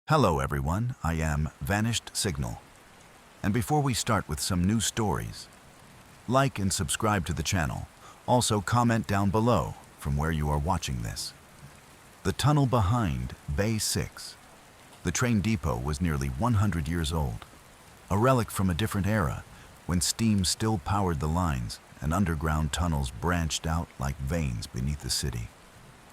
Hello everyone, I am Vanished Signal. And before we start with some new stories, like and subscribe to the channel. Also comment down below from where you are watching this. The tunnel behind Bay 6. The train depot was nearly 100 years old, a relic from a different era when steam still powered the lines and underground tunnels branched out like veins beneath the city.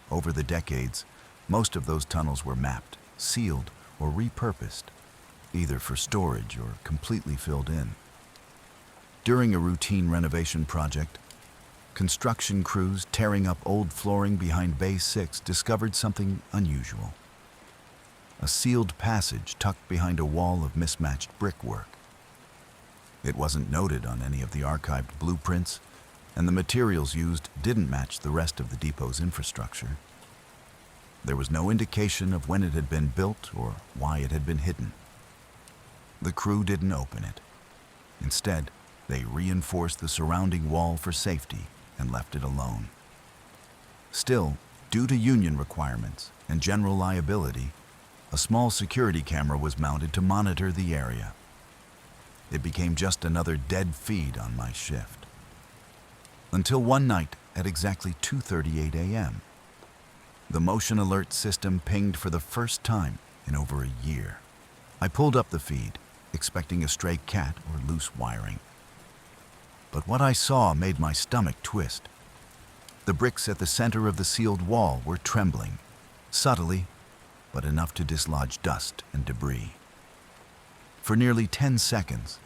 Over the decades, most of those tunnels were mapped, sealed, or repurposed, either for storage or completely filled in. During a routine renovation project, construction crews tearing up old flooring behind Bay 6 discovered something unusual. A sealed passage tucked behind a wall of mismatched brickwork. It wasn't noted on any of the archived blueprints, and the materials used didn't match the rest of the depot's infrastructure. There was no indication of when it had been built or why it had been hidden. The crew didn't open it. Instead, they reinforced the surrounding wall for safety and left it alone. Still, due to union requirements and general liability, a small security camera was mounted to monitor the area. It became just another dead feed on my shift. Until one night at exactly 2:38 a.m., the motion alert system pinged for the first time in over a year. I pulled up the feed, expecting a stray cat or loose wiring. But what I saw made my stomach twist. The bricks at the center of the sealed wall were trembling, subtly, but enough to dislodge dust and debris. For nearly 10 seconds,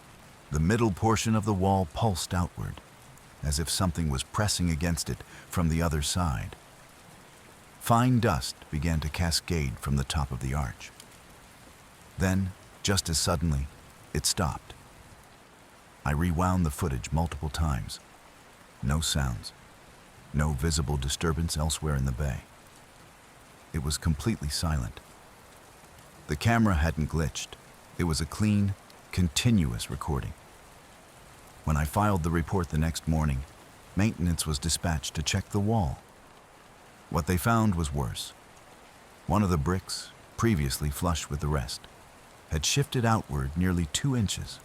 the middle portion of the wall pulsed outward, as if something was pressing against it from the other side. Fine dust began to cascade from the top of the arch. Then, just as suddenly, it stopped. I rewound the footage multiple times. No sounds. No visible disturbance elsewhere in the bay. It was completely silent. The camera hadn't glitched. It was a clean, continuous recording. When I filed the report the next morning, maintenance was dispatched to check the wall. What they found was worse. One of the bricks, previously flush with the rest, had shifted outward nearly 2 inches.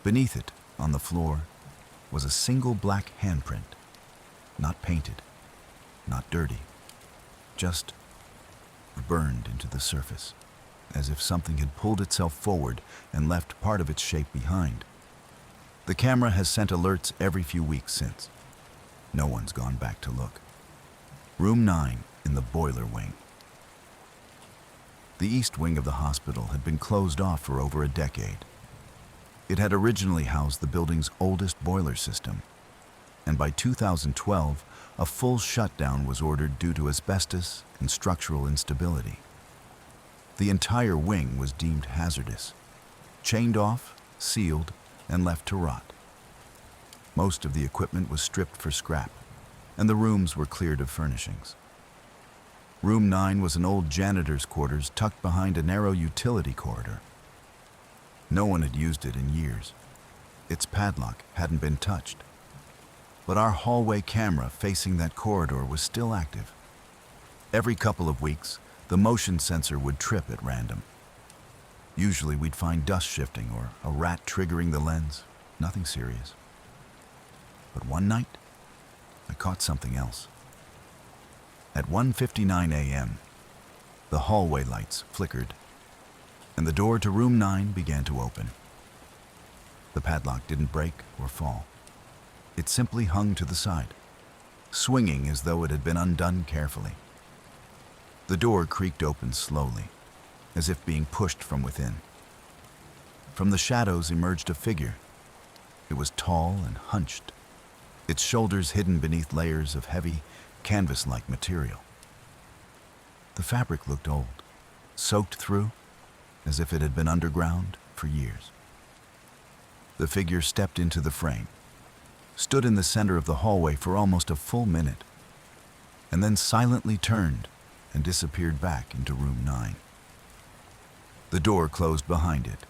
Beneath it, on the floor, was a single black handprint. Not painted, not dirty, just burned into the surface, as if something had pulled itself forward and left part of its shape behind. The camera has sent alerts every few weeks since. No one's gone back to look. Room 9 in the boiler wing. The east wing of the hospital had been closed off for over a decade. It had originally housed the building's oldest boiler system, and by 2012, a full shutdown was ordered due to asbestos and structural instability. The entire wing was deemed hazardous, chained off, sealed, and left to rot. Most of the equipment was stripped for scrap, and the rooms were cleared of furnishings. Room 9 was an old janitor's quarters tucked behind a narrow utility corridor. No one had used it in years. Its padlock hadn't been touched. But our hallway camera facing that corridor was still active. Every couple of weeks, the motion sensor would trip at random. Usually we'd find dust shifting or a rat triggering the lens. Nothing serious. But one night, I caught something else. At 1:59 a.m., the hallway lights flickered, and the door to room 9 began to open. The padlock didn't break or fall. It simply hung to the side, swinging as though it had been undone carefully. The door creaked open slowly, as if being pushed from within. From the shadows emerged a figure. It was tall and hunched, its shoulders hidden beneath layers of heavy, canvas-like material. The fabric looked old, soaked through, as if it had been underground for years. The figure stepped into the frame, stood in the center of the hallway for almost a full minute, and then silently turned and disappeared back into room 9. The door closed behind it,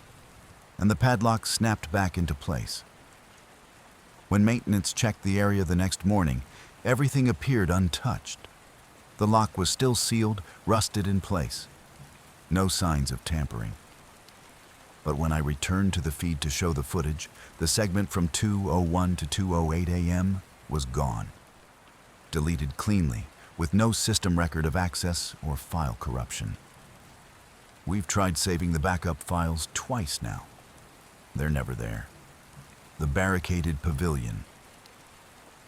and the padlock snapped back into place. When maintenance checked the area the next morning, everything appeared untouched. The lock was still sealed, rusted in place. No signs of tampering. But when I returned to the feed to show the footage, the segment from 2:01 to 2:08 a.m. was gone. Deleted cleanly, with no system record of access or file corruption. We've tried saving the backup files twice now. They're never there. The barricaded pavilion.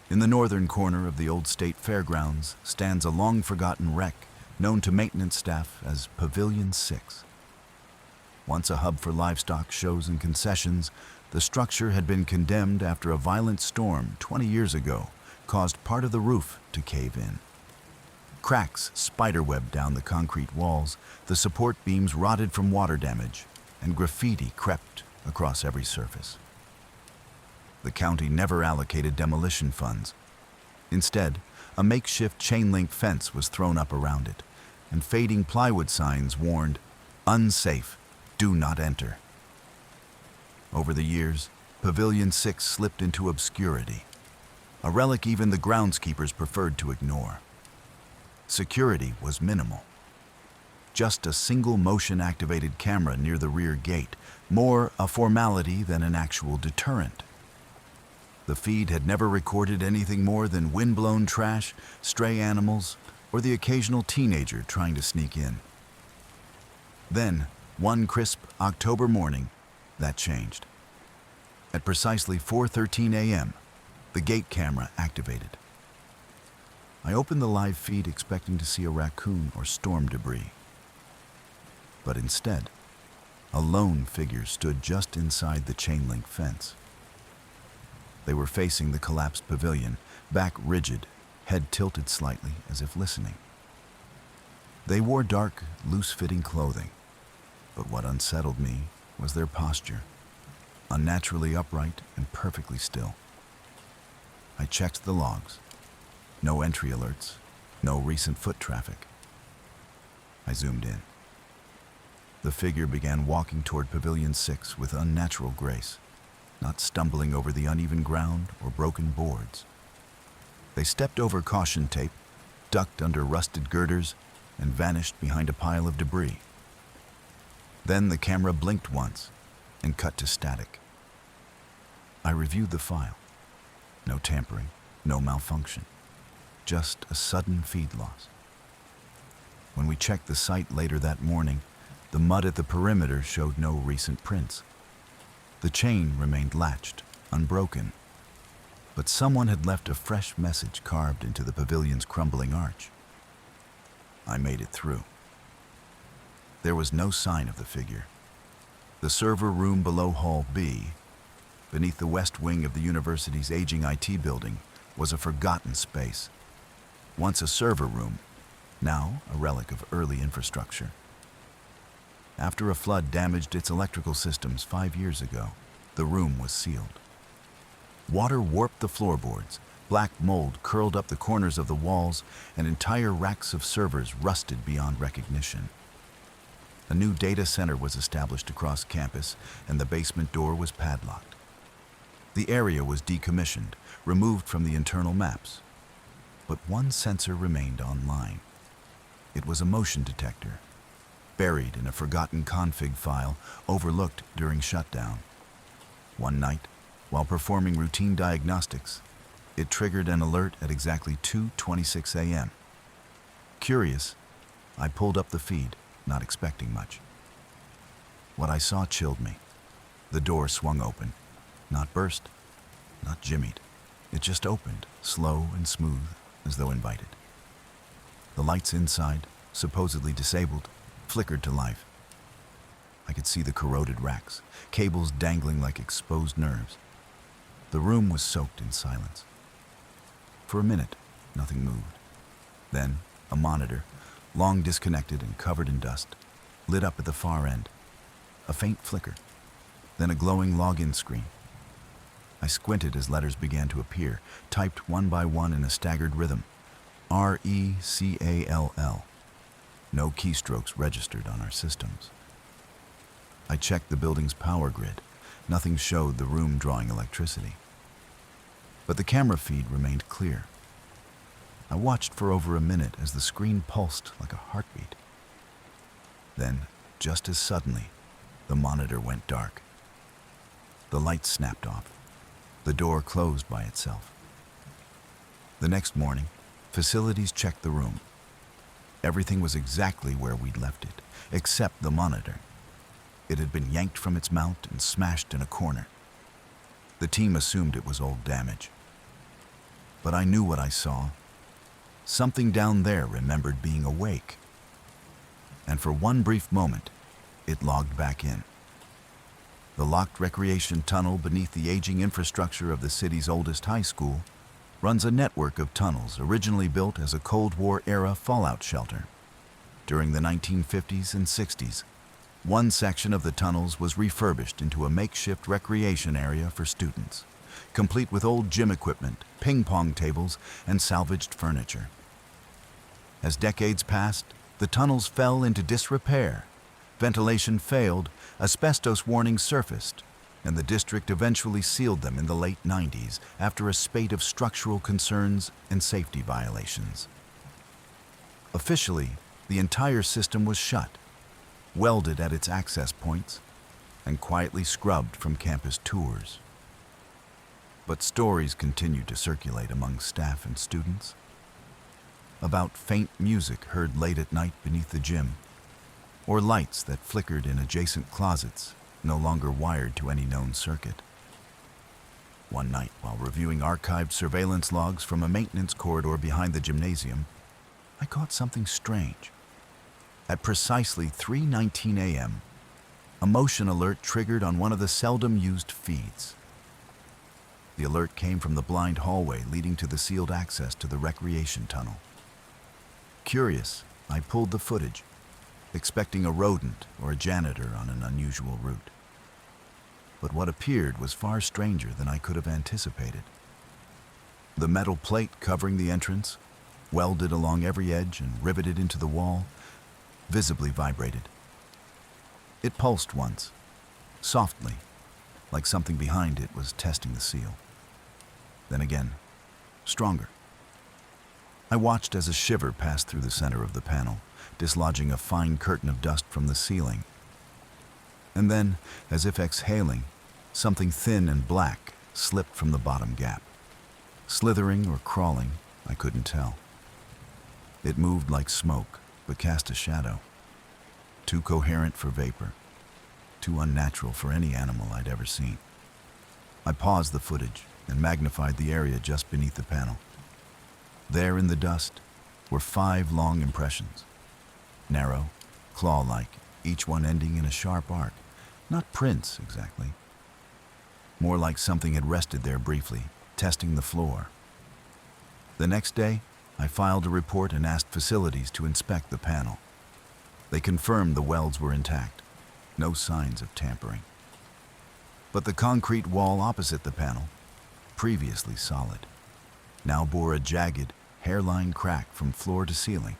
In the northern corner of the old state fairgrounds stands a long-forgotten wreck known to maintenance staff as Pavilion 6. Once a hub for livestock shows and concessions, the structure had been condemned after a violent storm 20 years ago caused part of the roof to cave in. Cracks spiderwebbed down the concrete walls, the support beams rotted from water damage, and graffiti crept across every surface. The county never allocated demolition funds. Instead, a makeshift chain-link fence was thrown up around it, and fading plywood signs warned, "Unsafe, do not enter." Over the years, Pavilion 6 slipped into obscurity, a relic even the groundskeepers preferred to ignore. Security was minimal. Just a single motion-activated camera near the rear gate, more a formality than an actual deterrent. The feed had never recorded anything more than wind-blown trash, stray animals, or the occasional teenager trying to sneak in. Then, one crisp October morning, that changed. At precisely 4:13 a.m., the gate camera activated. I opened the live feed expecting to see a raccoon or storm debris. But instead, a lone figure stood just inside the chain-link fence. They were facing the collapsed pavilion, back rigid, head tilted slightly as if listening. They wore dark, loose-fitting clothing, but what unsettled me was their posture, unnaturally upright and perfectly still. I checked the logs. No entry alerts, no recent foot traffic. I zoomed in. The figure began walking toward Pavilion 6 with unnatural grace, not stumbling over the uneven ground or broken boards. They stepped over caution tape, ducked under rusted girders, and vanished behind a pile of debris. Then the camera blinked once and cut to static. I reviewed the file. No tampering, no malfunction. Just a sudden feed loss. When we checked the site later that morning, the mud at the perimeter showed no recent prints. The chain remained latched, unbroken, but someone had left a fresh message carved into the pavilion's crumbling arch. I made it through. There was no sign of the figure. The server room below Hall B, beneath the west wing of the university's aging IT building, was a forgotten space. Once a server room, now a relic of early infrastructure. After a flood damaged its electrical systems 5 years ago, the room was sealed. Water warped the floorboards, black mold curled up the corners of the walls, and entire racks of servers rusted beyond recognition. A new data center was established across campus, and the basement door was padlocked. The area was decommissioned, removed from the internal maps. But one sensor remained online. It was a motion detector, buried in a forgotten config file overlooked during shutdown. One night, while performing routine diagnostics, it triggered an alert at exactly 2:26 a.m. Curious, I pulled up the feed, not expecting much. What I saw chilled me. The door swung open, not burst, not jimmied. It just opened, slow and smooth, as though invited. The lights inside, supposedly disabled, flickered to life. I could see the corroded racks, cables dangling like exposed nerves. The room was soaked in silence. For a minute, nothing moved. Then, a monitor, long disconnected and covered in dust, lit up at the far end. A faint flicker, then a glowing login screen. I squinted as letters began to appear, typed one by one in a staggered rhythm. RECALL. No keystrokes registered on our systems. I checked the building's power grid. Nothing showed the room drawing electricity. But the camera feed remained clear. I watched for over a minute as the screen pulsed like a heartbeat. Then, Just as suddenly, the monitor went dark. The lights snapped off. The door closed by itself. The next morning, facilities checked the room. Everything was exactly where we'd left it, except the monitor. It had been yanked from its mount and smashed in a corner. The team assumed it was old damage. But I knew what I saw. Something down there remembered being awake. And for one brief moment, it logged back in. The locked recreation tunnel beneath the aging infrastructure of the city's oldest high school runs a network of tunnels originally built as a Cold War-era fallout shelter. During the 1950s and 60s, one section of the tunnels was refurbished into a makeshift recreation area for students, complete with old gym equipment, ping-pong tables, and salvaged furniture. As decades passed, the tunnels fell into disrepair. Ventilation failed, asbestos warnings surfaced, and the district eventually sealed them in the late 90s after a spate of structural concerns and safety violations. Officially, the entire system was shut, welded at its access points, and quietly scrubbed from campus tours. But stories continued to circulate among staff and students about faint music heard late at night beneath the gym, or lights that flickered in adjacent closets no longer wired to any known circuit. One night, while reviewing archived surveillance logs from a maintenance corridor behind the gymnasium, I caught something strange. At precisely 3:19 a.m., a motion alert triggered on one of the seldom used feeds. The alert came from the blind hallway leading to the sealed access to the recreation tunnel. Curious, I pulled the footage, expecting a rodent or a janitor on an unusual route. But what appeared was far stranger than I could have anticipated. The metal plate covering the entrance, welded along every edge and riveted into the wall, visibly vibrated. It pulsed once, softly, like something behind it was testing the seal. Then again, stronger. I watched as a shiver passed through the center of the panel, dislodging a fine curtain of dust from the ceiling. And then, as if exhaling, something thin and black slipped from the bottom gap. Slithering or crawling, I couldn't tell. It moved like smoke, but cast a shadow. Too coherent for vapor, too unnatural for any animal I'd ever seen. I paused the footage and magnified the area just beneath the panel. There in the dust were 5 long impressions. Narrow, claw-like, each one ending in a sharp arc. Not prints, exactly. More like something had rested there briefly, testing the floor. The next day, I filed a report and asked facilities to inspect the panel. They confirmed the welds were intact. No signs of tampering. But the concrete wall opposite the panel, previously solid, now bore a jagged, hairline crack from floor to ceiling,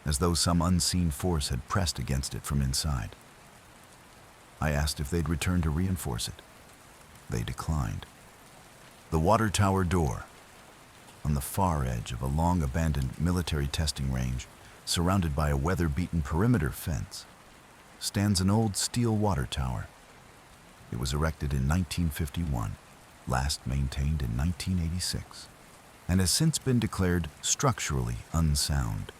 as though some unseen force had pressed against it from inside. I asked if they'd return to reinforce it. They declined. The water tower door, on the far edge of a long-abandoned military testing range, surrounded by a weather-beaten perimeter fence, stands an old steel water tower. It was erected in 1951, last maintained in 1986, and has since been declared structurally unsound.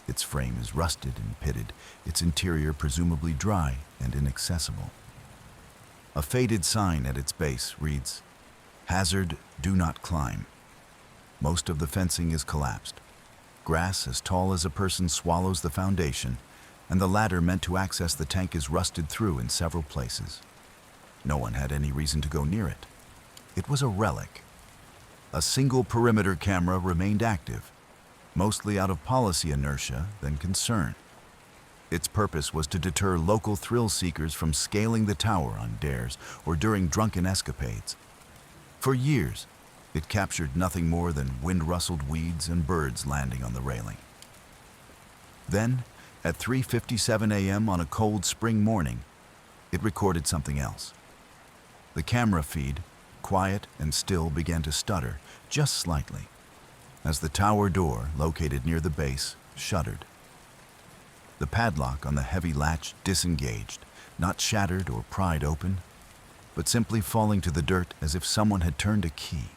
Its frame is rusted and pitted, its interior presumably dry and inaccessible. A faded sign at its base reads, "Hazard, do not climb." Most of the fencing is collapsed. Grass as tall as a person swallows the foundation, and the ladder meant to access the tank is rusted through in several places. No one had any reason to go near it. It was a relic. A single perimeter camera remained active, mostly out of policy inertia than concern. Its purpose was to deter local thrill seekers from scaling the tower on dares or during drunken escapades. For years, it captured nothing more than wind-rustled weeds and birds landing on the railing. Then, at 3:57 a.m. on a cold spring morning, it recorded something else. The camera feed, quiet and still, began to stutter, just slightly, as the tower door, located near the base, shuddered. The padlock on the heavy latch disengaged, not shattered or pried open, but simply falling to the dirt as if someone had turned a key.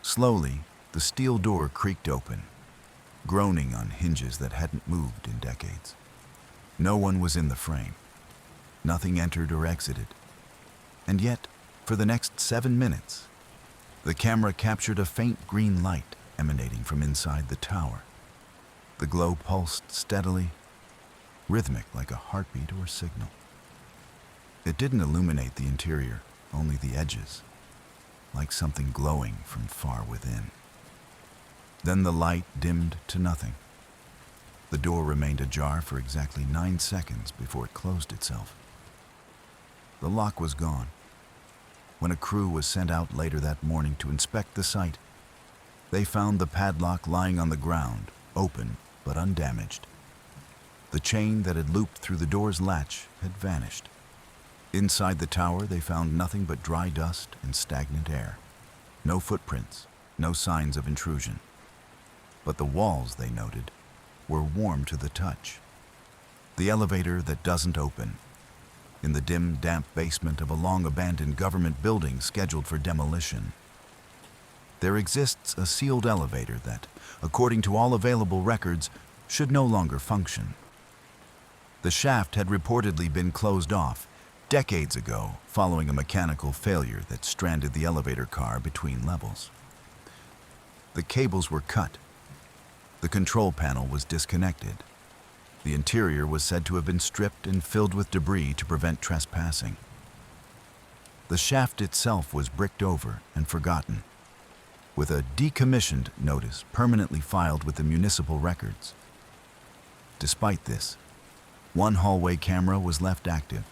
Slowly, the steel door creaked open, groaning on hinges that hadn't moved in decades. No one was in the frame. Nothing entered or exited. And yet, for the next 7 minutes, the camera captured a faint green light emanating from inside the tower. The glow pulsed steadily, rhythmic like a heartbeat or signal. It didn't illuminate the interior, only the edges, like something glowing from far within. Then the light dimmed to nothing. The door remained ajar for exactly 9 seconds before it closed itself. The lock was gone. When a crew was sent out later that morning to inspect the site, they found the padlock lying on the ground, open but undamaged. The chain that had looped through the door's latch had vanished. Inside the tower, they found nothing but dry dust and stagnant air. No footprints, no signs of intrusion. But the walls, they noted, were warm to the touch. The elevator that doesn't open. In the dim, damp basement of a long-abandoned government building scheduled for demolition. There exists a sealed elevator that, according to all available records, should no longer function. The shaft had reportedly been closed off decades ago following a mechanical failure that stranded the elevator car between levels. The cables were cut. The control panel was disconnected. The interior was said to have been stripped and filled with debris to prevent trespassing. The shaft itself was bricked over and forgotten, with a decommissioned notice permanently filed with the municipal records. Despite this, one hallway camera was left active,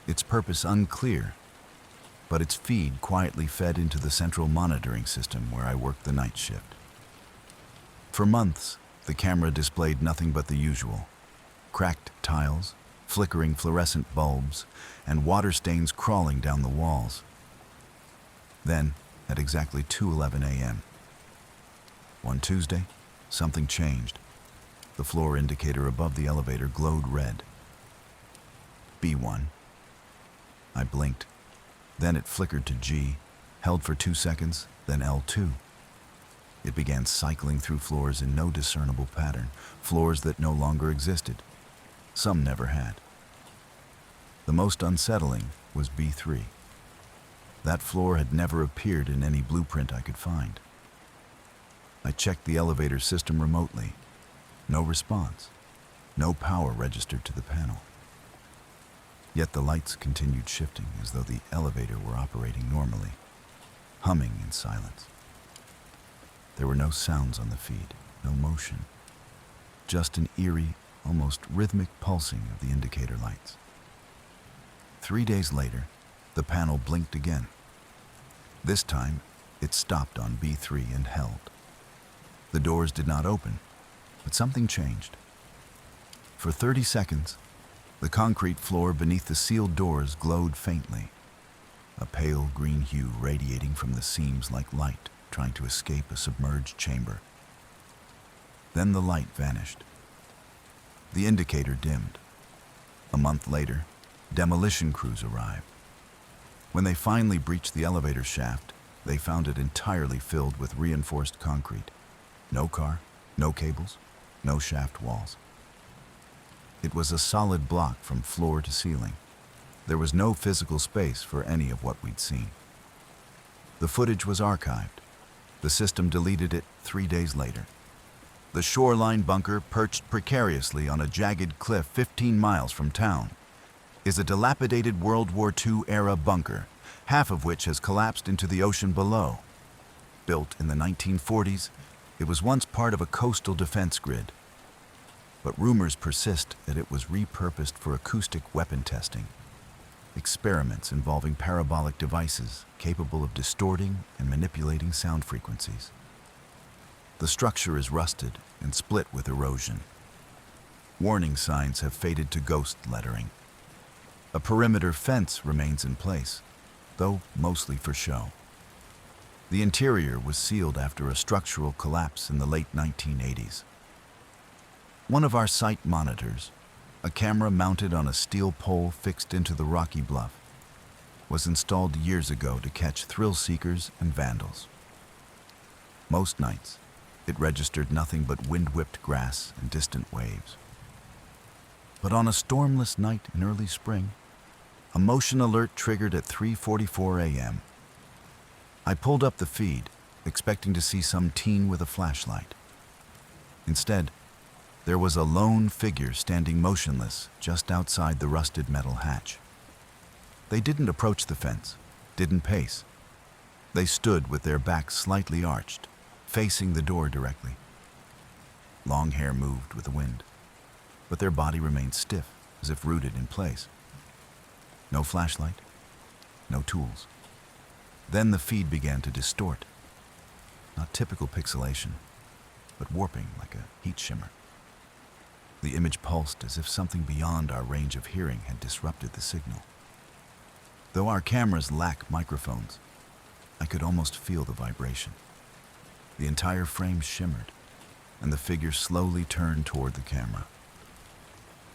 its purpose unclear, but its feed quietly fed into the central monitoring system where I worked the night shift. For months, the camera displayed nothing but the usual: cracked tiles, flickering fluorescent bulbs, and water stains crawling down the walls. Then, at exactly 2:11 a.m., one Tuesday, something changed. The floor indicator above the elevator glowed red. B1. I blinked. Then it flickered to G, held for 2 seconds, then L2. It began cycling through floors in no discernible pattern, floors that no longer existed. Some never had. The most unsettling was B3. That floor had never appeared in any blueprint I could find. I checked the elevator system remotely. No response. No power registered to the panel. Yet the lights continued shifting as though the elevator were operating normally, humming in silence. There were no sounds on the feed, no motion. Just an eerie, almost rhythmic pulsing of the indicator lights. 3 days later, the panel blinked again. This time, it stopped on B3 and held. The doors did not open, but something changed. For 30 seconds, the concrete floor beneath the sealed doors glowed faintly, a pale green hue radiating from the seams like light trying to escape a submerged chamber. Then the light vanished. The indicator dimmed. A month later, demolition crews arrived. When they finally breached the elevator shaft, they found it entirely filled with reinforced concrete. No car, no cables, no shaft walls. It was a solid block from floor to ceiling. There was no physical space for any of what we'd seen. The footage was archived. The system deleted it 3 days later. The shoreline bunker, perched precariously on a jagged cliff 15 miles from town, is a dilapidated World War II-era bunker, half of which has collapsed into the ocean below. Built in the 1940s, it was once part of a coastal defense grid. But rumors persist that it was repurposed for acoustic weapon testing, experiments involving parabolic devices capable of distorting and manipulating sound frequencies. The structure is rusted and split with erosion. Warning signs have faded to ghost lettering. A perimeter fence remains in place, though mostly for show. The interior was sealed after a structural collapse in the late 1980s. One of our site monitors, a camera mounted on a steel pole fixed into the rocky bluff, was installed years ago to catch thrill seekers and vandals. Most nights, it registered nothing but wind-whipped grass and distant waves. But on a stormless night in early spring, a motion alert triggered at 3:44 a.m. I pulled up the feed, expecting to see some teen with a flashlight. Instead, there was a lone figure standing motionless just outside the rusted metal hatch. They didn't approach the fence, didn't pace. They stood with their backs slightly arched, facing the door directly. Long hair moved with the wind, but their body remained stiff, as if rooted in place. No flashlight, no tools. Then the feed began to distort. Not typical pixelation, but warping like a heat shimmer. The image pulsed as if something beyond our range of hearing had disrupted the signal. Though our cameras lack microphones, I could almost feel the vibration. The entire frame shimmered, and the figure slowly turned toward the camera.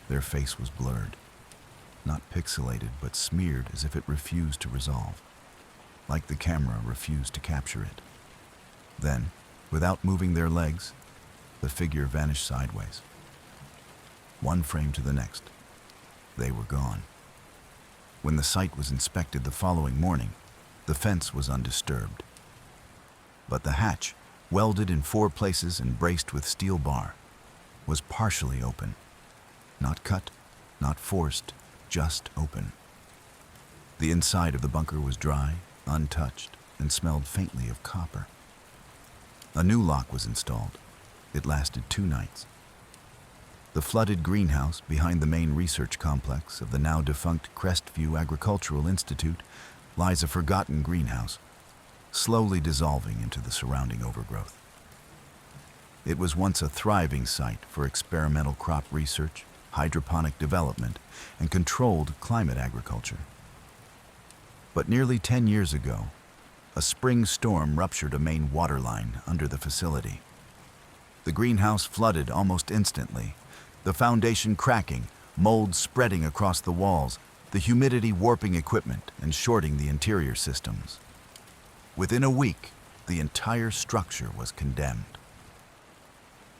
Their face was blurred, not pixelated, but smeared as if it refused to resolve, like the camera refused to capture it. Then, without moving their legs, the figure vanished sideways. One frame to the next, they were gone. When the site was inspected the following morning, the fence was undisturbed. But the hatch, welded in 4 places and braced with steel bar, was partially open. Not cut, not forced, just open. The inside of the bunker was dry, untouched, and smelled faintly of copper. A new lock was installed. It lasted 2 nights. The flooded greenhouse behind the main research complex of the now defunct Crestview Agricultural Institute lies a forgotten greenhouse, slowly dissolving into the surrounding overgrowth. It was once a thriving site for experimental crop research, hydroponic development, and controlled climate agriculture. But nearly 10 years ago, a spring storm ruptured a main water line under the facility. The greenhouse flooded almost instantly, the foundation cracking, mold spreading across the walls, the humidity warping equipment and shorting the interior systems. Within a week, the entire structure was condemned.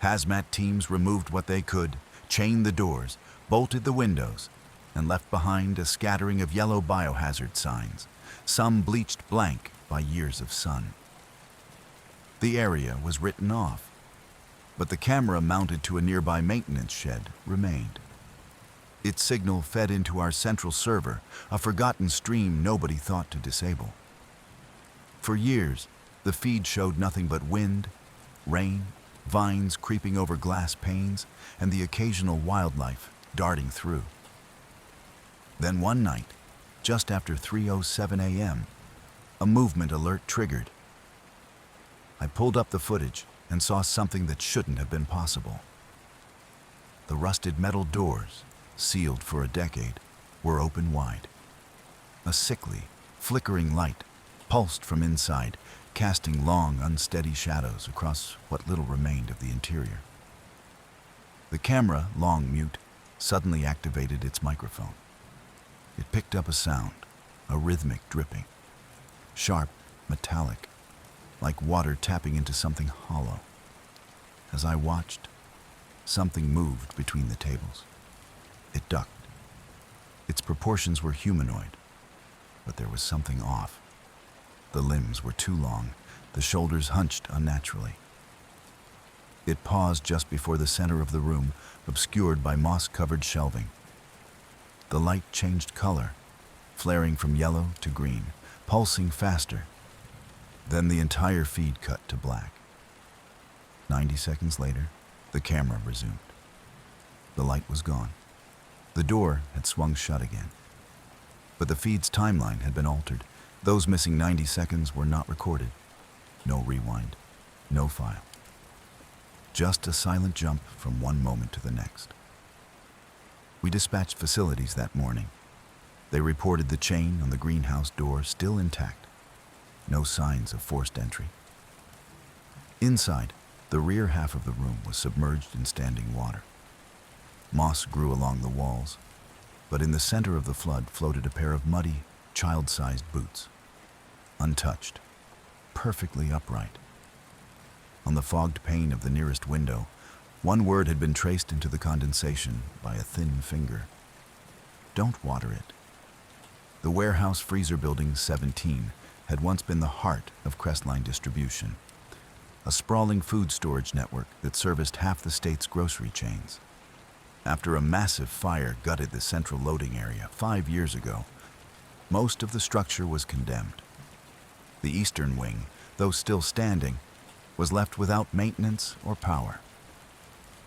Hazmat teams removed what they could, chained the doors, bolted the windows, and left behind a scattering of yellow biohazard signs, some bleached blank by years of sun. The area was written off, but the camera mounted to a nearby maintenance shed remained. Its signal fed into our central server, a forgotten stream nobody thought to disable. For years, the feed showed nothing but wind, rain, vines creeping over glass panes, and the occasional wildlife darting through. Then one night, just after 3:07 a.m., a movement alert triggered. I pulled up the footage and saw something that shouldn't have been possible. The rusted metal doors, sealed for a decade, were open wide. A sickly, flickering light pulsed from inside, casting long, unsteady shadows across what little remained of the interior. The camera, long mute, suddenly activated its microphone. It picked up a sound, a rhythmic dripping, sharp, metallic, like water tapping into something hollow. As I watched, something moved between the tables. It ducked. Its proportions were humanoid, but there was something off. The limbs were too long, the shoulders hunched unnaturally. It paused just before the center of the room, obscured by moss-covered shelving. The light changed color, flaring from yellow to green, pulsing faster. Then the entire feed cut to black. 90 seconds later, the camera resumed. The light was gone. The door had swung shut again. But the feed's timeline had been altered. Those missing 90 seconds were not recorded. No rewind, no file. Just a silent jump from one moment to the next. We dispatched facilities that morning. They reported the chain on the greenhouse door still intact. No signs of forced entry. Inside, the rear half of the room was submerged in standing water. Moss grew along the walls, but in the center of the flood floated a pair of muddy, child-sized boots, untouched, perfectly upright. On the fogged pane of the nearest window, one word had been traced into the condensation by a thin finger. Don't water it. The warehouse freezer building 17 had once been the heart of Crestline distribution, a sprawling food storage network that serviced half the state's grocery chains. After a massive fire gutted the central loading area 5 years ago, most of the structure was condemned. The eastern wing, though still standing, was left without maintenance or power.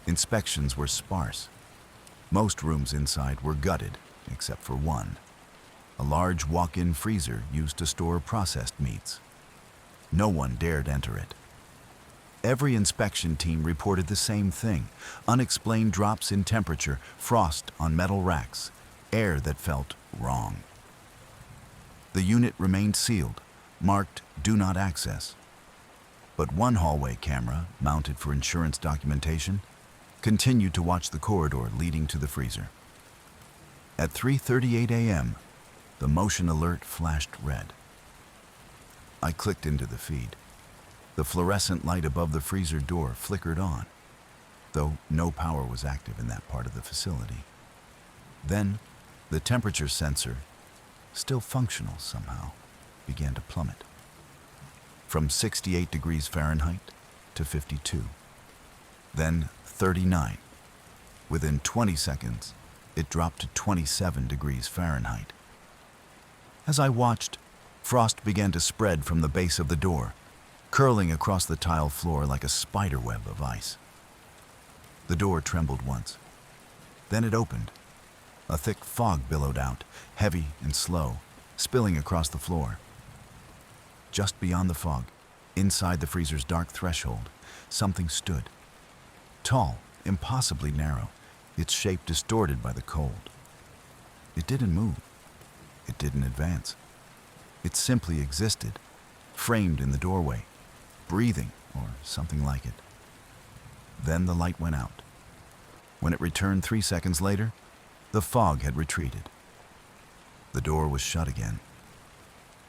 Inspections were sparse. Most rooms inside were gutted, except for one, a large walk-in freezer used to store processed meats. No one dared enter it. Every inspection team reported the same thing: unexplained drops in temperature, frost on metal racks, air that felt wrong. The unit remained sealed, marked "Do Not Access." But one hallway camera, mounted for insurance documentation, continued to watch the corridor leading to the freezer. At 3:38 a.m., the motion alert flashed red. I clicked into the feed. The fluorescent light above the freezer door flickered on, though no power was active in that part of the facility. Then, the temperature sensor, still functional somehow, began to plummet. From 68 degrees Fahrenheit to 52. Then 39. Within 20 seconds, it dropped to 27 degrees Fahrenheit. As I watched, frost began to spread from the base of the door, curling across the tile floor like a spider web of ice. The door trembled once. Then it opened. A thick fog billowed out, heavy and slow, spilling across the floor. Just beyond the fog, inside the freezer's dark threshold, something stood. Tall, impossibly narrow, its shape distorted by the cold. It didn't move. It didn't advance. It simply existed, framed in the doorway, breathing, or something like it. Then the light went out. When it returned 3 seconds later, the fog had retreated. The door was shut again.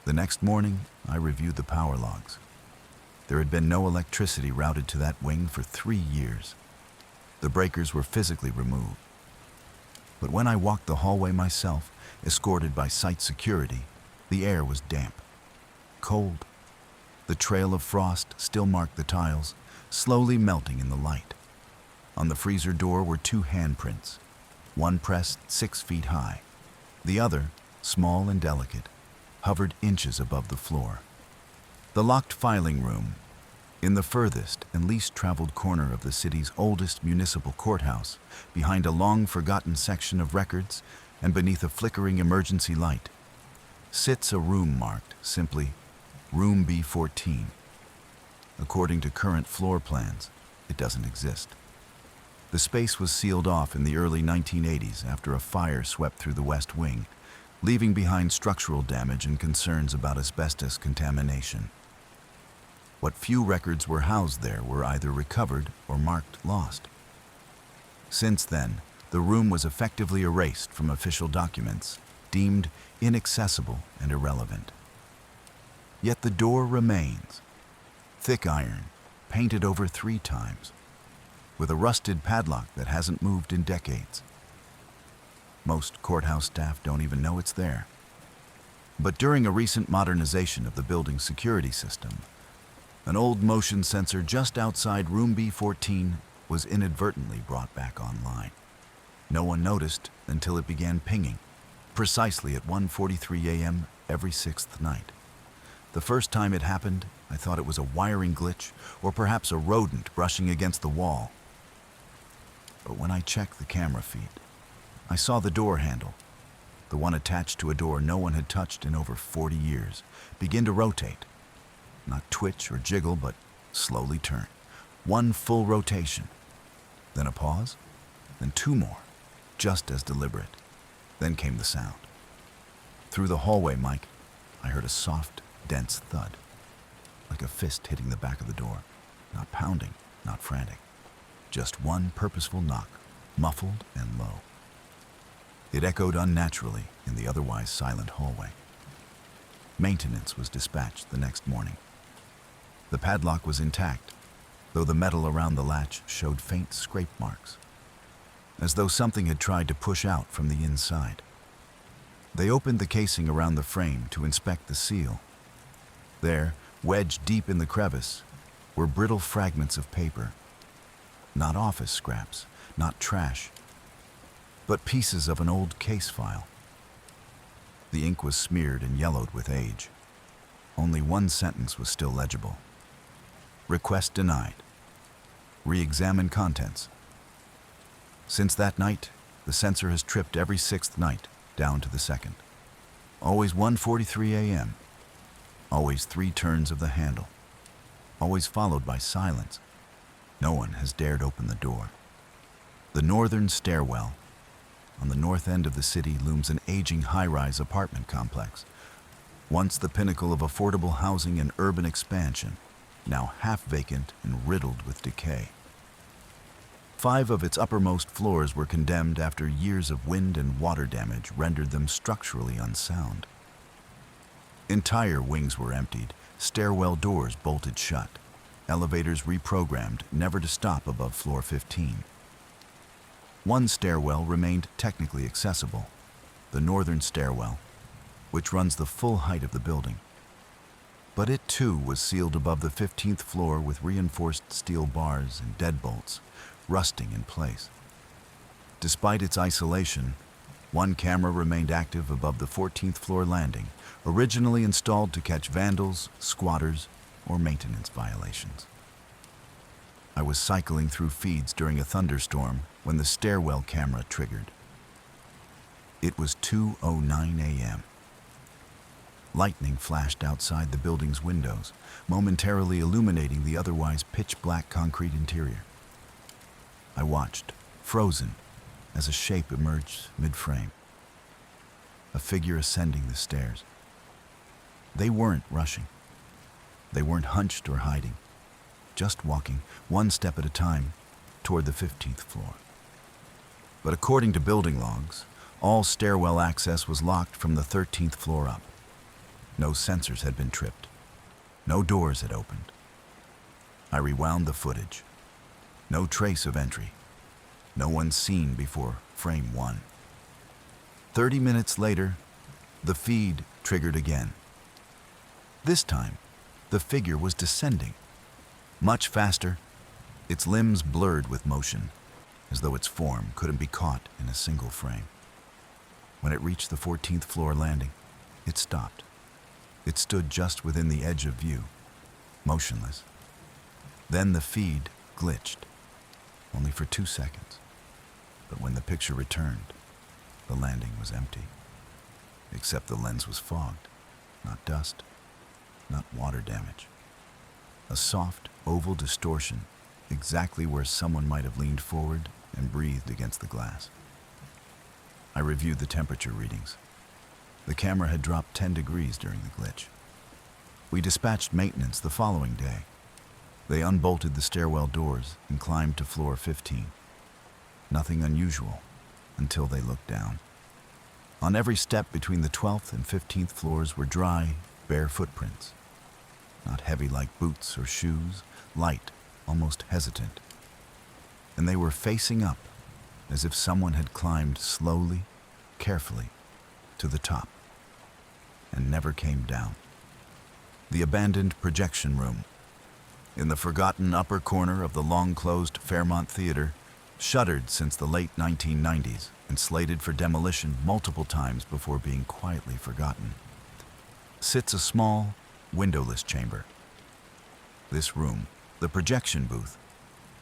The next morning, I reviewed the power logs. There had been no electricity routed to that wing for 3 years. The breakers were physically removed. But when I walked the hallway myself, escorted by site security, the air was damp, cold. The trail of frost still marked the tiles, slowly melting in the light. On the freezer door were 2 handprints, one pressed 6 feet high. The other, small and delicate, hovered inches above the floor. The locked filing room, in the furthest and least traveled corner of the city's oldest municipal courthouse, behind a long-forgotten section of records and beneath a flickering emergency light, sits a room marked simply Room B14. According to current floor plans, it doesn't exist. The space was sealed off in the early 1980s after a fire swept through the West Wing, leaving behind structural damage and concerns about asbestos contamination. What few records were housed there were either recovered or marked lost. Since then, the room was effectively erased from official documents, deemed inaccessible and irrelevant. Yet the door remains, thick iron, painted over 3 times, with a rusted padlock that hasn't moved in decades. Most courthouse staff don't even know it's there. But during a recent modernization of the building's security system, an old motion sensor just outside room B14 was inadvertently brought back online. No one noticed until it began pinging, precisely at 1:43 a.m. every 6th night. The first time it happened, I thought it was a wiring glitch or perhaps a rodent brushing against the wall. But when I checked the camera feed, I saw the door handle, the one attached to a door no one had touched in over 40 years, begin to rotate. Not twitch or jiggle, but slowly turn. 1 full rotation. Then a pause, then 2 more, just as deliberate. Then came the sound. Through the hallway mic, I heard a soft, dense thud, like a fist hitting the back of the door. Not pounding, not frantic. Just one purposeful knock, muffled and low. It echoed unnaturally in the otherwise silent hallway. Maintenance was dispatched the next morning. The padlock was intact, though the metal around the latch showed faint scrape marks, as though something had tried to push out from the inside. They opened the casing around the frame to inspect the seal. There, wedged deep in the crevice, were brittle fragments of paper. Not office scraps, not trash, but pieces of an old case file. The ink was smeared and yellowed with age. Only one sentence was still legible. Request denied. Re-examine contents. Since that night, the sensor has tripped every 6th night, down to the 2nd. Always 1:43 a.m. Always 3 turns of the handle. Always followed by silence. No one has dared open the door. The northern stairwell. On the north end of the city looms an aging high-rise apartment complex, once the pinnacle of affordable housing and urban expansion, now half vacant and riddled with decay. 5 of its uppermost floors were condemned after years of wind and water damage rendered them structurally unsound. Entire wings were emptied, stairwell doors bolted shut, elevators reprogrammed never to stop above floor 15. One stairwell remained technically accessible, the northern stairwell, which runs the full height of the building. But it too was sealed above the 15th floor with reinforced steel bars and deadbolts, rusting in place. Despite its isolation, one camera remained active above the 14th floor landing, originally installed to catch vandals, squatters, or maintenance violations. I was cycling through feeds during a thunderstorm when the stairwell camera triggered. It was 2:09 a.m. Lightning flashed outside the building's windows, momentarily illuminating the otherwise pitch-black concrete interior. I watched, frozen, as a shape emerged mid-frame. A figure ascending the stairs. They weren't rushing. They weren't hunched or hiding, just walking, one step at a time, toward the 15th floor. But according to building logs, all stairwell access was locked from the 13th floor up. No sensors had been tripped. No doors had opened. I rewound the footage. No trace of entry. No one seen before frame 1. 30 minutes later, the feed triggered again. This time, the figure was descending. Much faster, its limbs blurred with motion, as though its form couldn't be caught in a single frame. When it reached the 14th floor landing, it stopped. It stood just within the edge of view, motionless. Then the feed glitched, only for 2 seconds. But when the picture returned, the landing was empty. Except the lens was fogged, not dust, not water damage. A soft, oval distortion, exactly where someone might have leaned forward and breathed against the glass. I reviewed the temperature readings. The camera had dropped 10 degrees during the glitch. We dispatched maintenance the following day. They unbolted the stairwell doors and climbed to floor 15. Nothing unusual until they looked down. On every step between the 12th and 15th floors were dry, bare footprints. Not heavy like boots or shoes, light, almost hesitant. And they were facing up, as if someone had climbed slowly, carefully, to the top, and never came down. The abandoned projection room, in the forgotten upper corner of the long-closed Fairmont Theater, shuttered since the late 1990s and slated for demolition multiple times before being quietly forgotten, sits a small, windowless chamber. This room, the projection booth,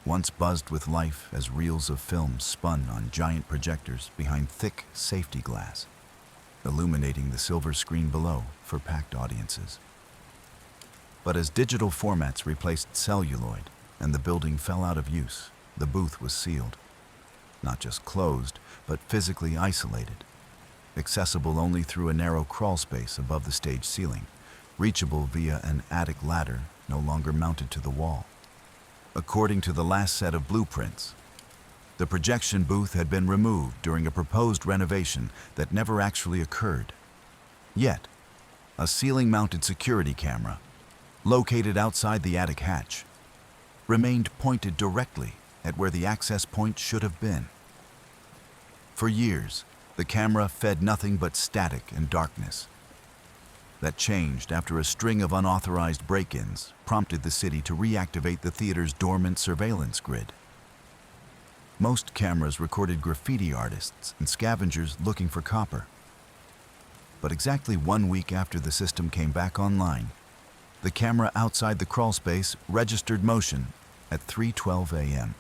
once buzzed with life as reels of film spun on giant projectors behind thick safety glass, illuminating the silver screen below for packed audiences. But as digital formats replaced celluloid and the building fell out of use, the booth was sealed. Not just closed, but physically isolated, accessible only through a narrow crawl space above the stage ceiling, reachable via an attic ladder no longer mounted to the wall. According to the last set of blueprints, The projection booth had been removed during a proposed renovation that never actually occurred. Yet, a ceiling-mounted security camera, located outside the attic hatch, remained pointed directly at where the access point should have been. For years, the camera fed nothing but static and darkness. That changed after a string of unauthorized break-ins prompted the city to reactivate the theater's dormant surveillance grid. Most cameras recorded graffiti artists and scavengers looking for copper. But exactly 1 week after the system came back online, the camera outside the crawlspace registered motion at 3:12 a.m.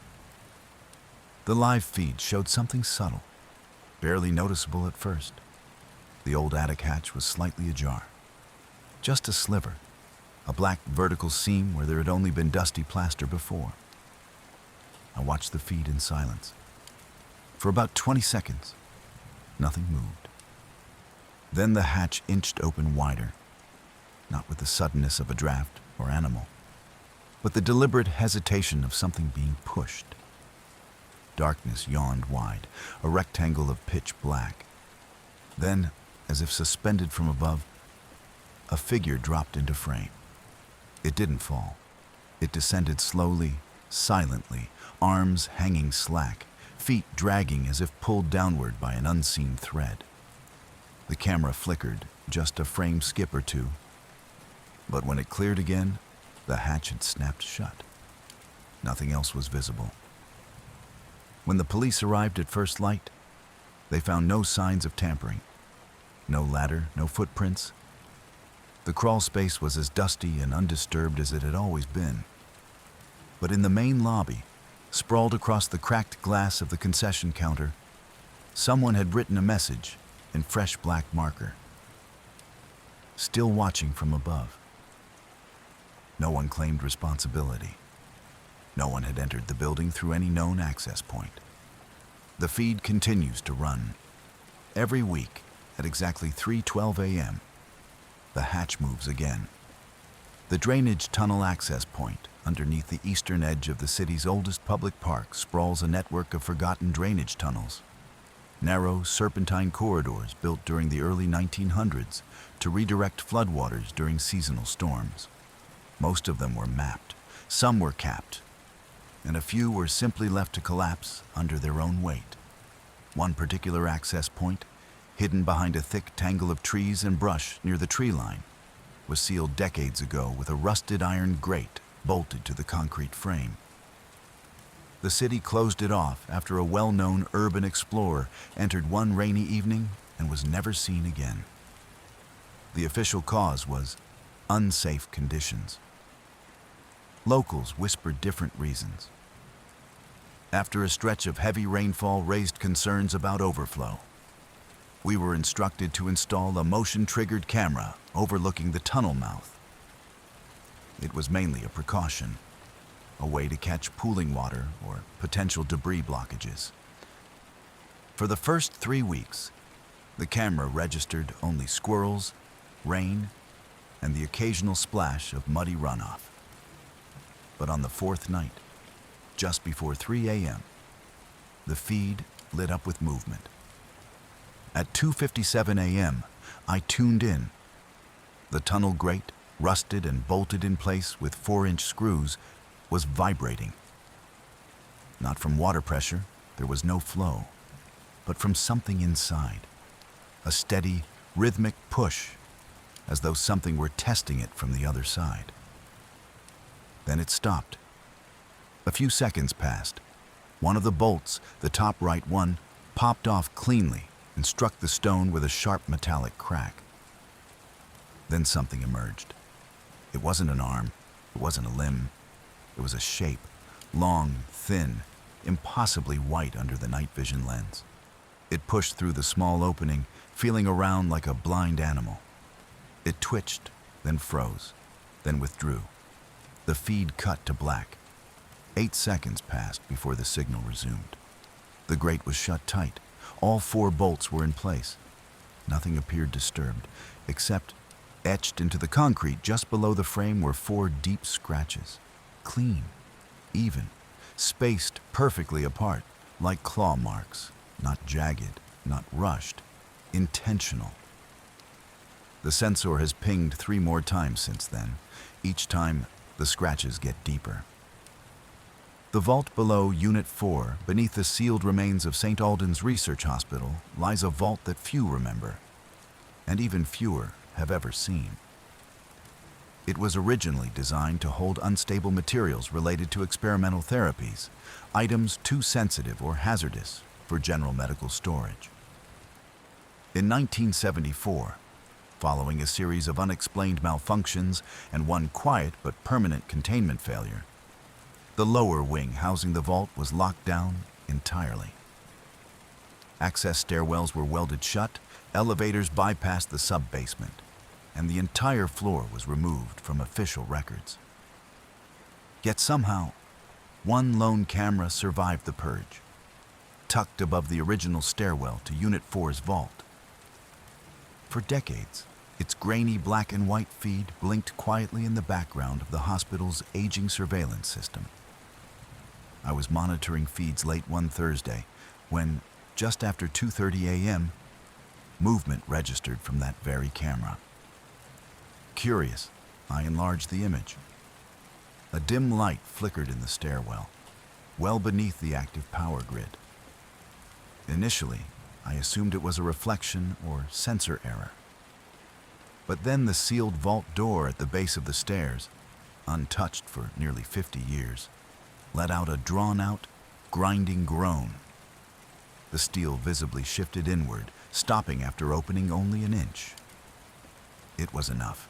The live feed showed something subtle, barely noticeable at first. The old attic hatch was slightly ajar. Just a sliver, a black vertical seam where there had only been dusty plaster before. I watched the feed in silence. For about 20 seconds, nothing moved. Then the hatch inched open wider, not with the suddenness of a draft or animal, but the deliberate hesitation of something being pushed. Darkness yawned wide, a rectangle of pitch black. Then, as if suspended from above, a figure dropped into frame. It didn't fall. It descended slowly, silently, arms hanging slack, feet dragging as if pulled downward by an unseen thread. The camera flickered, just a frame skip or two. But when it cleared again, the hatch had snapped shut. Nothing else was visible. When the police arrived at first light, they found no signs of tampering. No ladder, no footprints. The crawl space was as dusty and undisturbed as it had always been. But in the main lobby, sprawled across the cracked glass of the concession counter, someone had written a message in fresh black marker. Still watching from above. No one claimed responsibility. No one had entered the building through any known access point. The feed continues to run. Every week, at exactly 3:12 a.m., the hatch moves again. The drainage tunnel access point underneath the eastern edge of the city's oldest public park sprawls a network of forgotten drainage tunnels. Narrow, serpentine corridors built during the early 1900s to redirect floodwaters during seasonal storms. Most of them were mapped, some were capped, and a few were simply left to collapse under their own weight. One particular access point, hidden behind a thick tangle of trees and brush near the tree line, was sealed decades ago with a rusted iron grate bolted to the concrete frame. The city closed it off after a well-known urban explorer entered one rainy evening and was never seen again. The official cause was unsafe conditions. Locals whispered different reasons. After a stretch of heavy rainfall raised concerns about overflow. We were instructed to install a motion-triggered camera overlooking the tunnel mouth. It was mainly a precaution, a way to catch pooling water or potential debris blockages. For the first 3 weeks, the camera registered only squirrels, rain, and the occasional splash of muddy runoff. But on the fourth night, just before 3 a.m., the feed lit up with movement. At 2:57 a.m., I tuned in. The tunnel grate, rusted and bolted in place with 4-inch screws, was vibrating. Not from water pressure, there was no flow, but from something inside. A steady, rhythmic push, as though something were testing it from the other side. Then it stopped. A few seconds passed. One of the bolts, the top right one, popped off cleanly and struck the stone with a sharp metallic crack. Then something emerged. It wasn't an arm, it wasn't a limb. It was a shape, long, thin, impossibly white under the night vision lens. It pushed through the small opening, feeling around like a blind animal. It twitched, then froze, then withdrew. The feed cut to black. 8 seconds passed before the signal resumed. The grate was shut tight. All 4 bolts were in place. Nothing appeared disturbed, except etched into the concrete just below the frame were 4 deep scratches. Clean, even, spaced perfectly apart, like claw marks, not jagged, not rushed, intentional. The sensor has pinged 3 more times since then. Each time, the scratches get deeper. The vault below Unit 4, beneath the sealed remains of St. Alden's Research Hospital, lies a vault that few remember, and even fewer have ever seen. It was originally designed to hold unstable materials related to experimental therapies, items too sensitive or hazardous for general medical storage. In 1974, following a series of unexplained malfunctions and one quiet but permanent containment failure, the lower wing housing the vault was locked down entirely. Access stairwells were welded shut, elevators bypassed the sub-basement, and the entire floor was removed from official records. Yet somehow, one lone camera survived the purge, tucked above the original stairwell to Unit 4's vault. For decades, its grainy black and white feed blinked quietly in the background of the hospital's aging surveillance system. I was monitoring feeds late one Thursday when, just after 2:30 a.m., movement registered from that very camera. Curious, I enlarged the image. A dim light flickered in the stairwell, well beneath the active power grid. Initially, I assumed it was a reflection or sensor error. But then the sealed vault door at the base of the stairs, untouched for nearly 50 years, let out a drawn-out, grinding groan. The steel visibly shifted inward, stopping after opening only an inch. It was enough.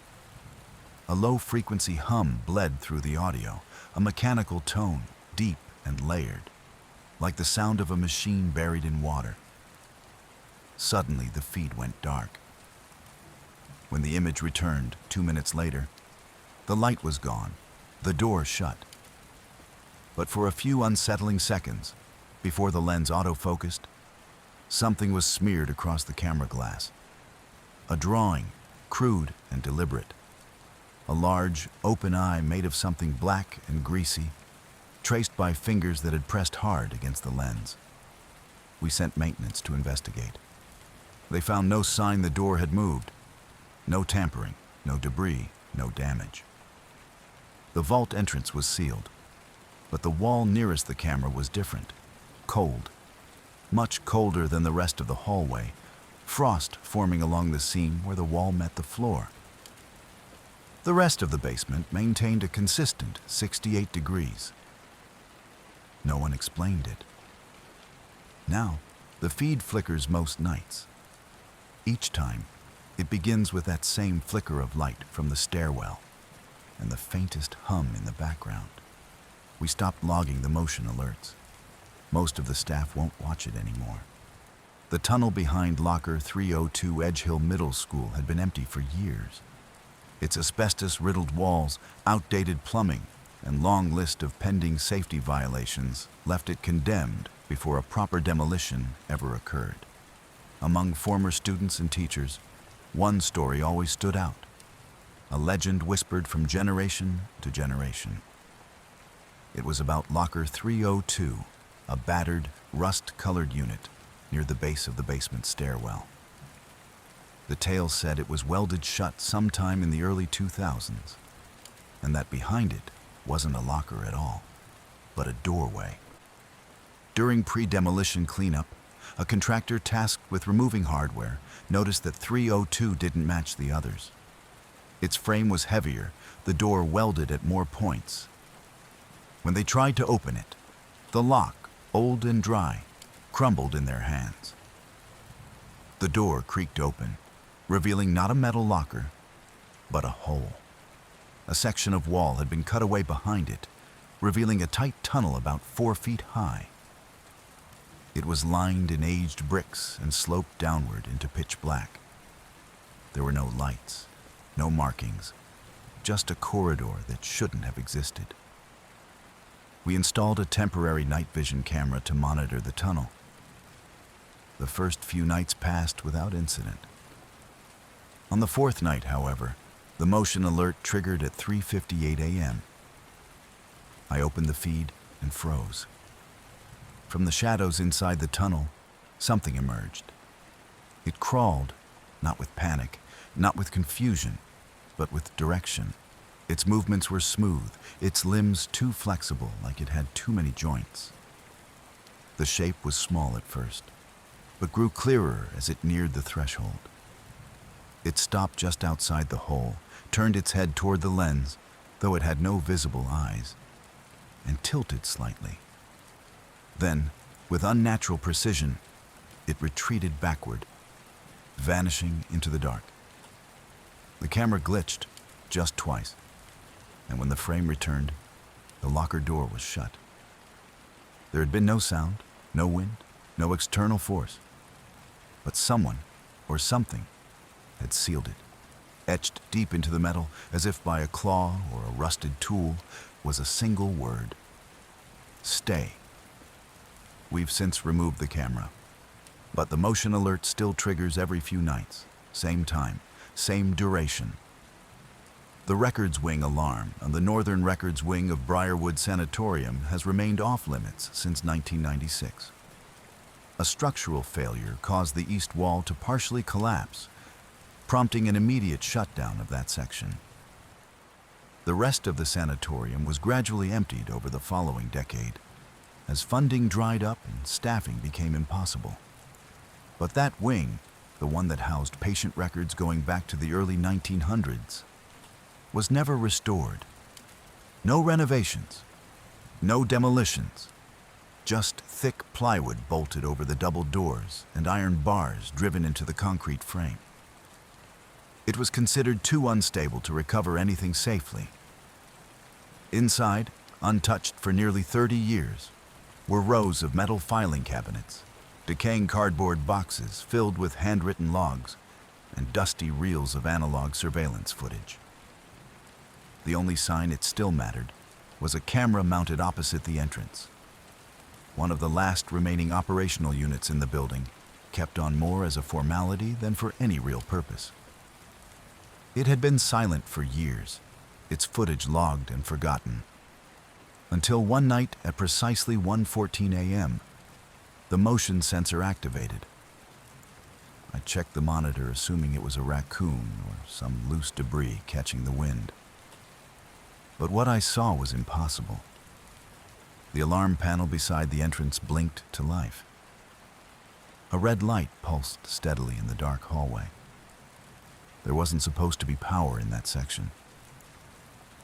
A low-frequency hum bled through the audio, a mechanical tone, deep and layered, like the sound of a machine buried in water. Suddenly, the feed went dark. When the image returned 2 minutes later, the light was gone, the door shut. But for a few unsettling seconds, before the lens autofocused, something was smeared across the camera glass. A drawing, crude and deliberate. A large, open eye made of something black and greasy, traced by fingers that had pressed hard against the lens. We sent maintenance to investigate. They found no sign the door had moved. No tampering, no debris, no damage. The vault entrance was sealed, but the wall nearest the camera was different, cold, much colder than the rest of the hallway, frost forming along the seam where the wall met the floor. The rest of the basement maintained a consistent 68 degrees. No one explained it. Now, the feed flickers most nights. Each time, it begins with that same flicker of light from the stairwell and the faintest hum in the background. We stopped logging the motion alerts. Most of the staff won't watch it anymore. The tunnel behind Locker 302 Edge Hill Middle School had been empty for years. Its asbestos-riddled walls, outdated plumbing, and long list of pending safety violations left it condemned before a proper demolition ever occurred. Among former students and teachers, one story always stood out, a legend whispered from generation to generation. It was about Locker 302, a battered, rust-colored unit near the base of the basement stairwell. The tale said it was welded shut sometime in the early 2000s, and that behind it wasn't a locker at all, but a doorway. During pre-demolition cleanup, a contractor tasked with removing hardware noticed that 302 didn't match the others. Its frame was heavier, the door welded at more points. When they tried to open it, the lock, old and dry, crumbled in their hands. The door creaked open, revealing not a metal locker, but a hole. A section of wall had been cut away behind it, revealing a tight tunnel about 4 feet high. It was lined in aged bricks and sloped downward into pitch black. There were no lights, no markings, just a corridor that shouldn't have existed. We installed a temporary night vision camera to monitor the tunnel. The first few nights passed without incident. On the 4th night, however, the motion alert triggered at 3:58 a.m. I opened the feed and froze. from the shadows inside the tunnel, something emerged. It crawled, not with panic, not with confusion, but with direction. Its movements were smooth, its limbs too flexible, like it had too many joints. The shape was small at first, but grew clearer as it neared the threshold. It stopped just outside the hole, turned its head toward the lens, though it had no visible eyes, and tilted slightly. Then, with unnatural precision, it retreated backward, vanishing into the dark. The camera glitched just twice, and when the frame returned, the locker door was shut. There had been no sound, no wind, no external force, but someone or something had sealed it. Etched deep into the metal, as if by a claw or a rusted tool, was a single word: stay. We've since removed the camera, but the motion alert still triggers every few nights. Same time, same duration. The records wing alarm on the northern records wing of Briarwood Sanatorium has remained off limits since 1996. A structural failure caused the east wall to partially collapse, prompting an immediate shutdown of that section. The rest of the sanatorium was gradually emptied over the following decade, as funding dried up and staffing became impossible. But that wing, the one that housed patient records going back to the early 1900s, was never restored. No renovations, no demolitions, just thick plywood bolted over the double doors and iron bars driven into the concrete frame. It was considered too unstable to recover anything safely. Inside, untouched for nearly 30 years, were rows of metal filing cabinets, decaying cardboard boxes filled with handwritten logs, and dusty reels of analog surveillance footage. The only sign it still mattered was a camera mounted opposite the entrance. One of the last remaining operational units in the building, kept on more as a formality than for any real purpose. It had been silent for years, its footage logged and forgotten, until one night at precisely 1:14 a.m., the motion sensor activated. I checked the monitor, assuming it was a raccoon or some loose debris catching the wind. But what I saw was impossible. The alarm panel beside the entrance blinked to life. A red light pulsed steadily in the dark hallway. There wasn't supposed to be power in that section.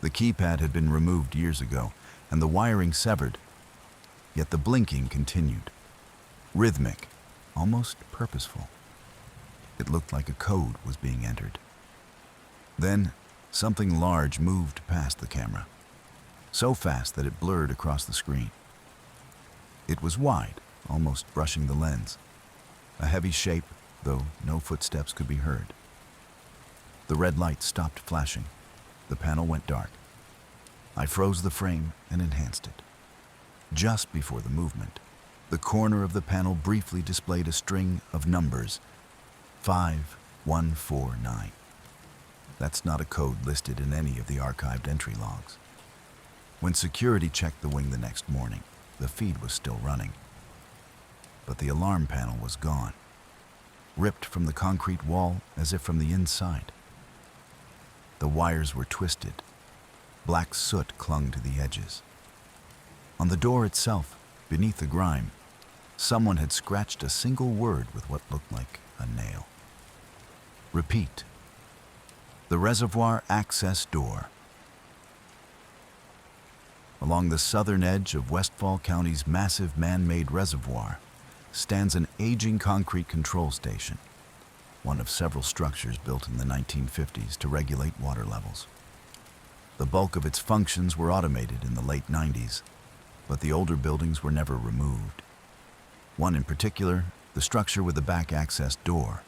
The keypad had been removed years ago, and the wiring severed, yet the blinking continued. Rhythmic, almost purposeful. It looked like a code was being entered. Then, something large moved past the camera, so fast that it blurred across the screen. It was wide, almost brushing the lens. A heavy shape, though no footsteps could be heard. The red light stopped flashing. The panel went dark. I froze the frame and enhanced it. Just before the movement, the corner of the panel briefly displayed a string of numbers: 5149. That's not a code listed in any of the archived entry logs. When security checked the wing the next morning, the feed was still running. But the alarm panel was gone, ripped from the concrete wall as if from the inside. The wires were twisted. Black soot clung to the edges. On the door itself, beneath the grime, someone had scratched a single word with what looked like a nail. Repeat. The reservoir access door. Along the southern edge of Westfall County's massive man-made reservoir stands an aging concrete control station, one of several structures built in the 1950s to regulate water levels. The bulk of its functions were automated in the late 90s, but the older buildings were never removed. One in particular, the structure with the back access door,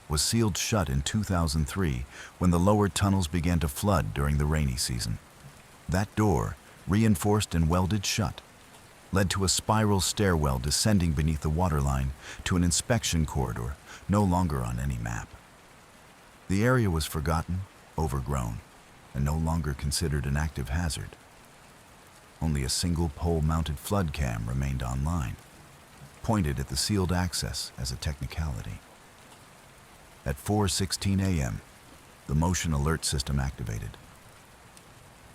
was sealed shut in 2003 when the lower tunnels began to flood during the rainy season. That door, reinforced and welded shut, led to a spiral stairwell descending beneath the waterline to an inspection corridor no longer on any map. The area was forgotten, overgrown, and no longer considered an active hazard. Only a single pole-mounted flood cam remained online, pointed at the sealed access as a technicality. At 4:16 a.m., the motion alert system activated.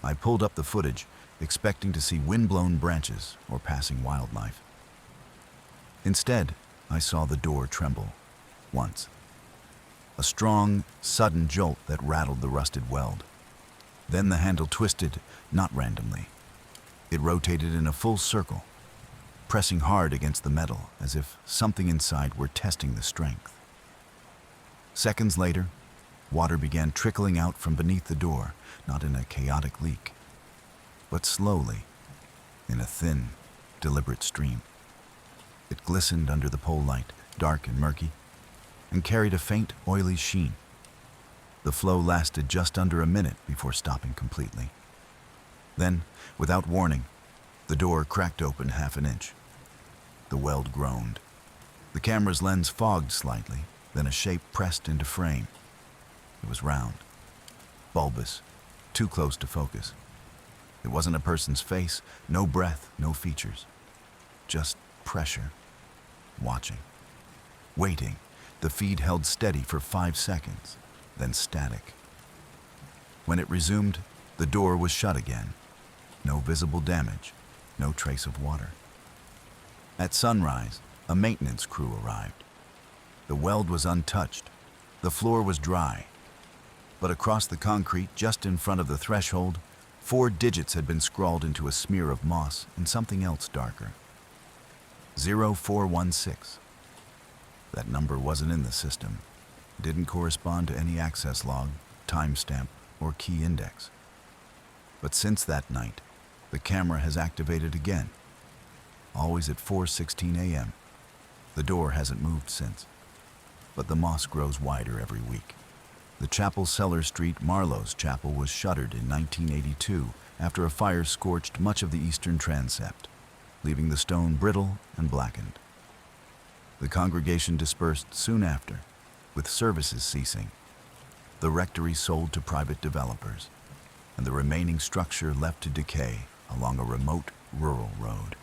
I pulled up the footage, expecting to see wind-blown branches or passing wildlife. Instead, I saw the door tremble, once. A strong, sudden jolt that rattled the rusted weld. Then the handle twisted, not randomly. It rotated in a full circle, pressing hard against the metal as if something inside were testing the strength. Seconds later, water began trickling out from beneath the door, not in a chaotic leak, but slowly, in a thin, deliberate stream. It glistened under the pole light, dark and murky, and carried a faint, oily sheen. The flow lasted just under a minute before stopping completely. Then, without warning, the door cracked open half an inch. The weld groaned. The camera's lens fogged slightly, then a shape pressed into frame. It was round, bulbous, too close to focus. It wasn't a person's face, no breath, no features. Just pressure, watching, waiting. The feed held steady for 5 seconds, then static. When it resumed, the door was shut again. No visible damage, no trace of water. At sunrise, a maintenance crew arrived. The weld was untouched. The floor was dry. But across the concrete, just in front of the threshold, 4 digits had been scrawled into a smear of moss and something else darker. 0416. That number wasn't in the system. It didn't correspond to any access log, timestamp, or key index. But since that night, the camera has activated again, always at 4:16 a.m. The door hasn't moved since, but the moss grows wider every week. The chapel cellar street Marlowe's Chapel was shuttered in 1982 after a fire scorched much of the eastern transept, leaving the stone brittle and blackened. The congregation dispersed soon after, with services ceasing. The rectory sold to private developers, and the remaining structure left to decay along a remote rural road.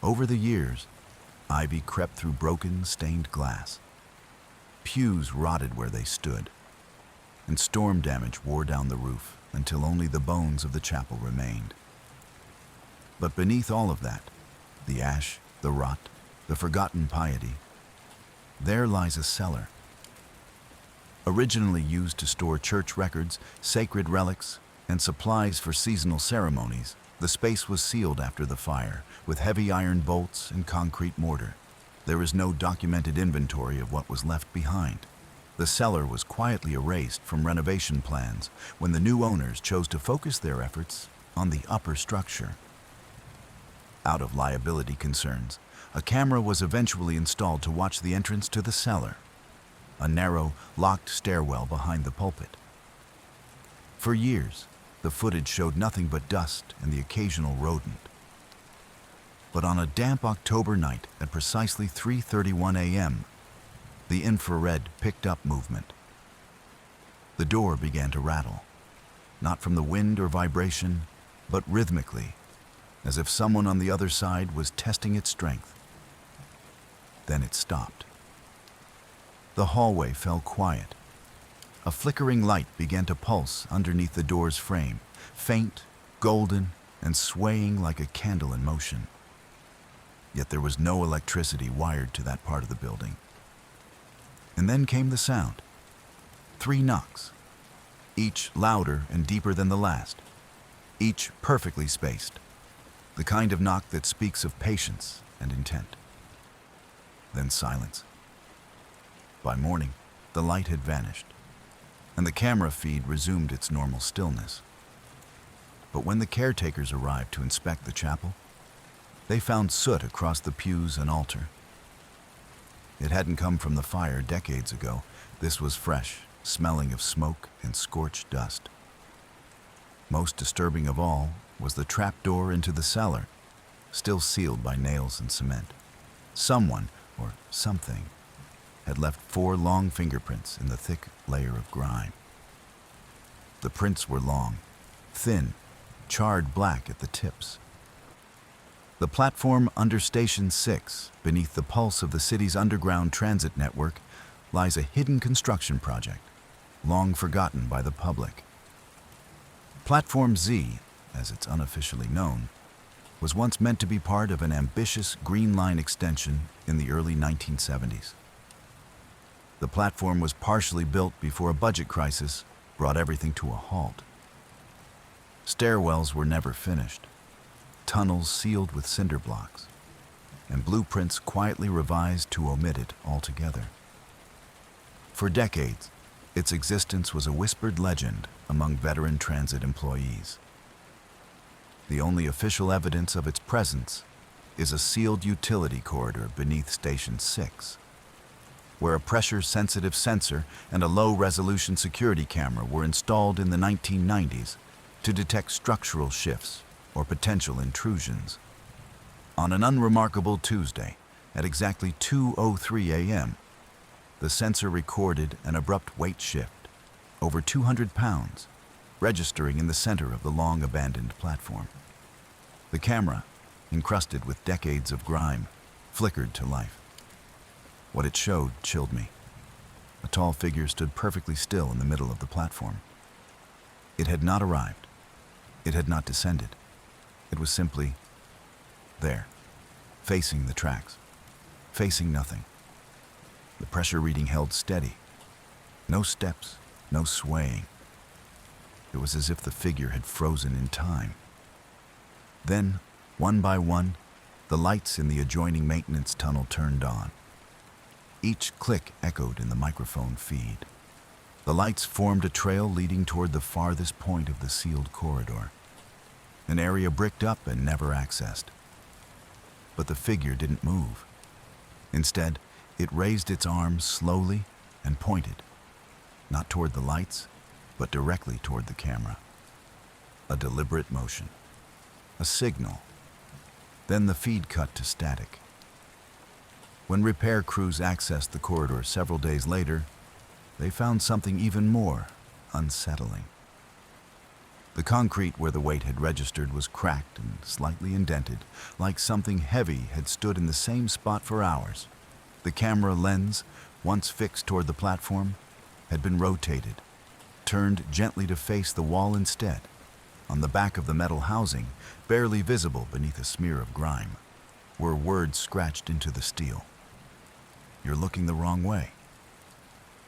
Over the years, ivy crept through broken, stained glass. Pews rotted where they stood, and storm damage wore down the roof until only the bones of the chapel remained. But beneath all of that, the ash, the rot, the forgotten piety, there lies a cellar. Originally used to store church records, sacred relics, and supplies for seasonal ceremonies, the space was sealed after the fire, with heavy iron bolts and concrete mortar. There is no documented inventory of what was left behind. The cellar was quietly erased from renovation plans when the new owners chose to focus their efforts on the upper structure. Out of liability concerns, a camera was eventually installed to watch the entrance to the cellar, a narrow, locked stairwell behind the pulpit. For years, the footage showed nothing but dust and the occasional rodent. But on a damp October night at precisely 3:31 a.m., the infrared picked up movement. The door began to rattle, not from the wind or vibration, but rhythmically, as if someone on the other side was testing its strength. Then it stopped. The hallway fell quiet. A flickering light began to pulse underneath the door's frame, faint, golden, and swaying like a candle in motion. Yet there was no electricity wired to that part of the building. And then came the sound. 3 knocks, each louder and deeper than the last, each perfectly spaced, the kind of knock that speaks of patience and intent. Then silence. By morning, the light had vanished, and the camera feed resumed its normal stillness. But when the caretakers arrived to inspect the chapel, they found soot across the pews and altar. It hadn't come from the fire decades ago. This was fresh, smelling of smoke and scorched dust. Most disturbing of all was the trapdoor into the cellar, still sealed by nails and cement. Someone, or something, had left 4 long fingerprints in the thick layer of grime. The prints were long, thin, charred black at the tips. The platform under Station 6, beneath the pulse of the city's underground transit network, lies a hidden construction project, long forgotten by the public. Platform Z, as it's unofficially known, was once meant to be part of an ambitious Green Line extension in the early 1970s. The platform was partially built before a budget crisis brought everything to a halt. Stairwells were never finished, tunnels sealed with cinder blocks, and blueprints quietly revised to omit it altogether. For decades, its existence was a whispered legend among veteran transit employees. The only official evidence of its presence is a sealed utility corridor beneath Station 6, where a pressure-sensitive sensor and a low-resolution security camera were installed in the 1990s to detect structural shifts or potential intrusions. On an unremarkable Tuesday, at exactly 2:03 a.m., the sensor recorded an abrupt weight shift, over 200 pounds, registering in the center of the long-abandoned platform. The camera, encrusted with decades of grime, flickered to life. What it showed chilled me. A tall figure stood perfectly still in the middle of the platform. It had not arrived. It had not descended. It was simply there, facing the tracks, facing nothing. The pressure reading held steady. No steps, no swaying. It was as if the figure had frozen in time. Then, one by one, the lights in the adjoining maintenance tunnel turned on. Each click echoed in the microphone feed. The lights formed a trail leading toward the farthest point of the sealed corridor, an area bricked up and never accessed. But the figure didn't move. Instead, it raised its arms slowly and pointed, not toward the lights, but directly toward the camera. A deliberate motion. A signal. Then the feed cut to static. When repair crews accessed the corridor several days later, they found something even more unsettling. The concrete where the weight had registered was cracked and slightly indented, like something heavy had stood in the same spot for hours. The camera lens, once fixed toward the platform, had been rotated, turned gently to face the wall instead. On the back of the metal housing, barely visible beneath a smear of grime, were words scratched into the steel. "You're looking the wrong way."